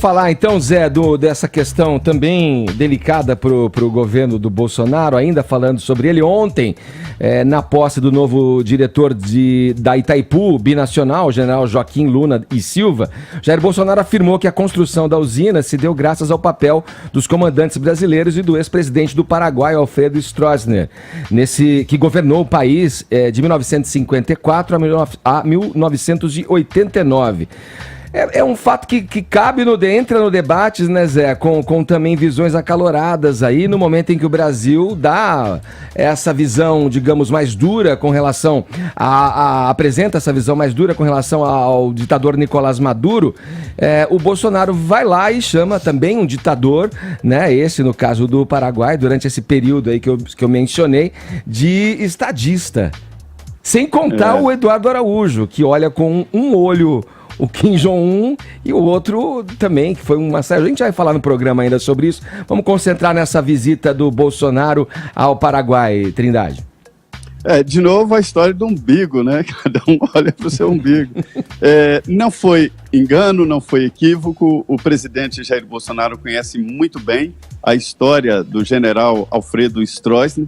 falar então, Zé, dessa questão também delicada para o governo do Bolsonaro, ainda falando sobre ele. Ontem, na posse do novo diretor da Itaipu Binacional, o general Joaquim Luna e Silva, Jair Bolsonaro afirmou que a construção da usina se deu graças ao papel dos comandantes brasileiros e do ex-presidente do Paraguai, Alfredo Stroessner, que governou o país de 1954 a 1989. É um fato que cabe, entra no debate, né, Zé, com também visões acaloradas aí, no momento em que o Brasil dá essa visão, digamos, mais dura com relação apresenta essa visão mais dura com relação ao ditador Nicolás Maduro. O Bolsonaro vai lá e chama também um ditador, né, esse no caso do Paraguai, durante esse período aí que eu mencionei, de estadista. Sem contar o Eduardo Araújo, que olha com um olho o Kim Jong-un e o outro também, que foi uma série. A gente vai falar no programa ainda sobre isso. Vamos concentrar nessa visita do Bolsonaro ao Paraguai, Trindade. De novo a história do umbigo, né? Cada um olha para o seu umbigo. Não foi engano, não foi equívoco. O presidente Jair Bolsonaro conhece muito bem a história do general Alfredo Stroessner.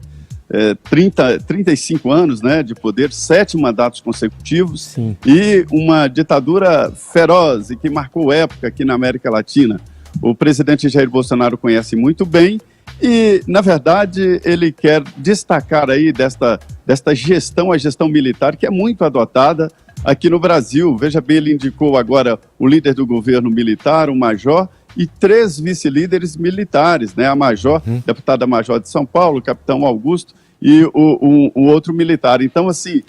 35 anos, né, de poder, 7 mandatos consecutivos. Sim. E uma ditadura feroz e que marcou época aqui na América Latina. O presidente Jair Bolsonaro conhece muito bem e, na verdade, ele quer destacar aí desta gestão, a gestão militar, que é muito adotada aqui no Brasil. Veja bem, ele indicou agora o líder do governo militar, o major, e 3 vice-líderes militares, né? A major, deputada major de São Paulo, capitão Augusto, e o outro militar. Então, assim,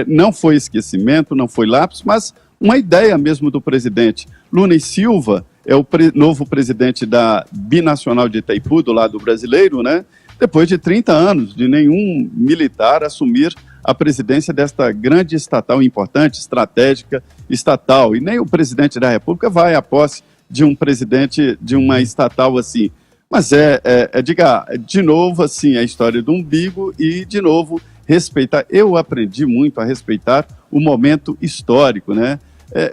não foi esquecimento, não foi lapso, mas uma ideia mesmo do presidente. Luna e Silva é o novo presidente da Binacional de Itaipu, do lado brasileiro, né? Depois de 30 anos de nenhum militar assumir a presidência desta grande estatal importante, estratégica estatal. E nem o presidente da República vai à posse de um presidente de uma estatal assim. Mas diga, de novo, assim, a história do umbigo e, de novo, respeitar. Eu aprendi muito a respeitar o momento histórico, né?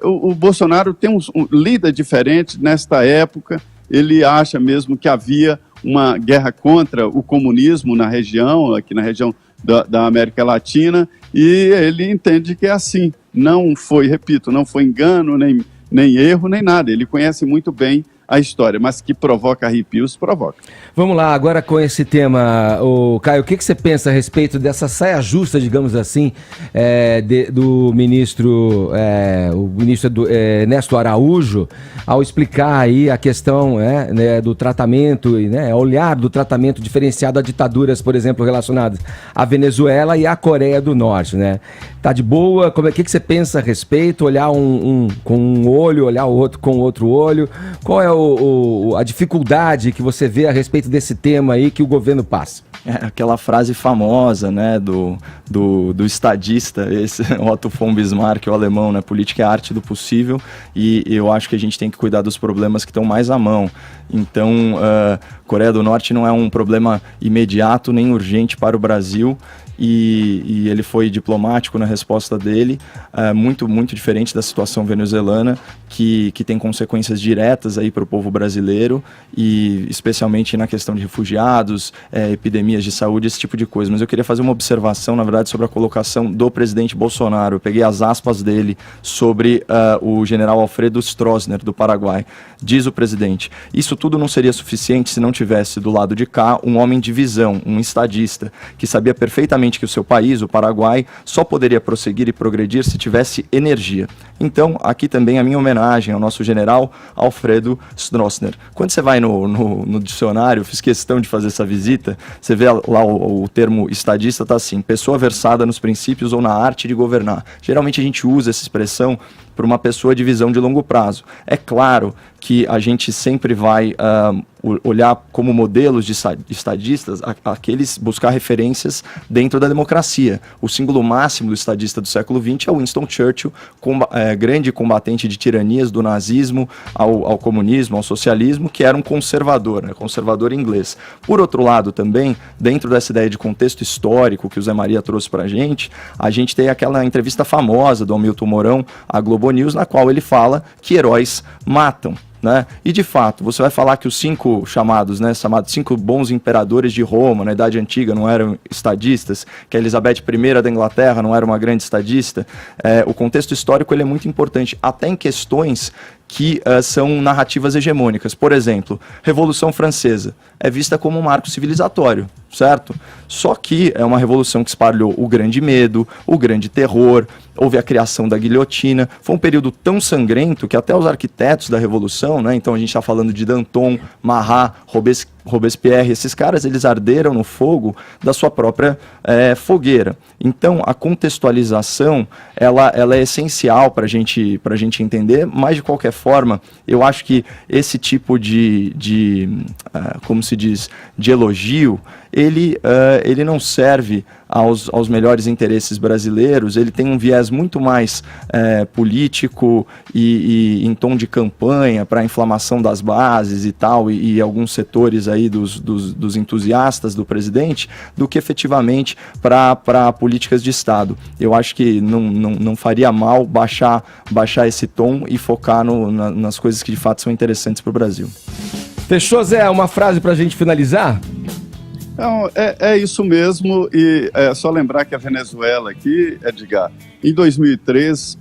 O Bolsonaro tem um lida diferente nesta época. Ele acha mesmo que havia uma guerra contra o comunismo na região, aqui na região da América Latina, e ele entende que é assim. Não foi, repito, não foi engano, nem erro, nem nada. Ele conhece muito bem a história, mas que provoca arrepios, provoca. Vamos lá, agora com esse tema, Caio, o que você pensa a respeito dessa saia justa, digamos assim, do ministro, Ernesto Araújo, ao explicar aí a questão do tratamento, olhar do tratamento diferenciado a ditaduras, por exemplo, relacionadas à Venezuela e à Coreia do Norte, né? Tá de boa? O que você pensa a respeito? Olhar um com um olho, olhar o outro com o outro olho? Qual é a dificuldade que você vê a respeito desse tema aí que o governo passa? Aquela frase famosa, né, do estadista, esse Otto von Bismarck, o alemão, né, política é a arte do possível, e eu acho que a gente tem que cuidar dos problemas que estão mais à mão. Então, Coreia do Norte não é um problema imediato nem urgente para o Brasil, e ele foi diplomático na resposta dele, muito, muito diferente da situação venezuelana, que tem consequências diretas aí para o povo brasileiro, e especialmente na questão de refugiados, epidemias de saúde, esse tipo de coisa. Mas eu queria fazer uma observação, na verdade, sobre a colocação do presidente Bolsonaro. Eu peguei as aspas dele sobre o general Alfredo Stroessner, do Paraguai. Diz o presidente: isso tudo não seria suficiente se não tivesse do lado de cá um homem de visão, um estadista, que sabia perfeitamente que o seu país, o Paraguai, só poderia prosseguir e progredir se tivesse energia. Então, aqui também a minha homenagem ao nosso general Alfredo Stroessner. Quando você vai no dicionário, eu fiz questão de fazer essa visita, você vê lá o termo estadista, está assim: pessoa versada nos princípios ou na arte de governar. Geralmente a gente usa essa expressão para uma pessoa de visão de longo prazo. É claro que a gente sempre vai olhar como modelos de estadistas aqueles buscar referências dentro da democracia. O símbolo máximo do estadista do século XX é o Winston Churchill, grande combatente de tiranias, do nazismo ao comunismo, ao socialismo, que era um conservador, né, conservador inglês. Por outro lado também, dentro dessa ideia de contexto histórico que o Zé Maria trouxe para a gente tem aquela entrevista famosa do Hamilton Mourão à Globo News, na qual ele fala que heróis matam. né? E de fato, você vai falar que os 5 chamados, né, chamados 5 bons imperadores de Roma, na Idade Antiga, não eram estadistas, que a Elizabeth I da Inglaterra não era uma grande estadista. O contexto histórico ele é muito importante, até em questões que são narrativas hegemônicas. Por exemplo, Revolução Francesa é vista como um marco civilizatório, certo? Só que é uma revolução que espalhou o grande medo, o grande terror, houve a criação da guilhotina, foi um período tão sangrento que até os arquitetos da Revolução, né, então a gente está falando de Danton, Marat, Robespierre, esses caras eles arderam no fogo da sua própria fogueira. Então a contextualização ela é essencial para a gente entender, mas de qualquer forma eu acho que esse tipo como se diz, de elogio, ele não serve aos melhores interesses brasileiros, ele tem um viés muito mais político e em tom de campanha para a inflamação das bases e tal, e alguns setores aí dos entusiastas do presidente, do que efetivamente para políticas de Estado. Eu acho que não faria mal baixar esse tom e focar nas coisas que de fato são interessantes para o Brasil. Fechou, Zé? Uma frase para a gente finalizar? Não, é isso mesmo, e é só lembrar que a Venezuela aqui, Edgar, em 2003,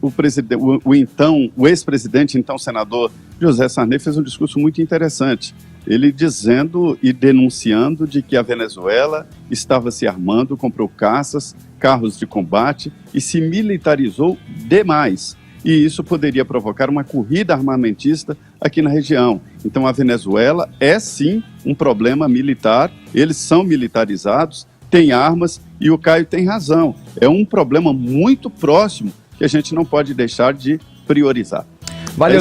o ex-presidente, então senador José Sarney, fez um discurso muito interessante, ele dizendo e denunciando de que a Venezuela estava se armando, comprou caças, carros de combate e se militarizou demais. E isso poderia provocar uma corrida armamentista aqui na região. Então a Venezuela é sim um problema militar, eles são militarizados, têm armas e o Caio tem razão. É um problema muito próximo que a gente não pode deixar de priorizar. Valeu,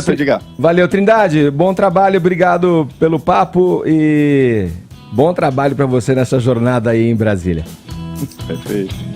Valeu, Trindade. Bom trabalho, obrigado pelo papo e bom trabalho para você nessa jornada aí em Brasília. Perfeito.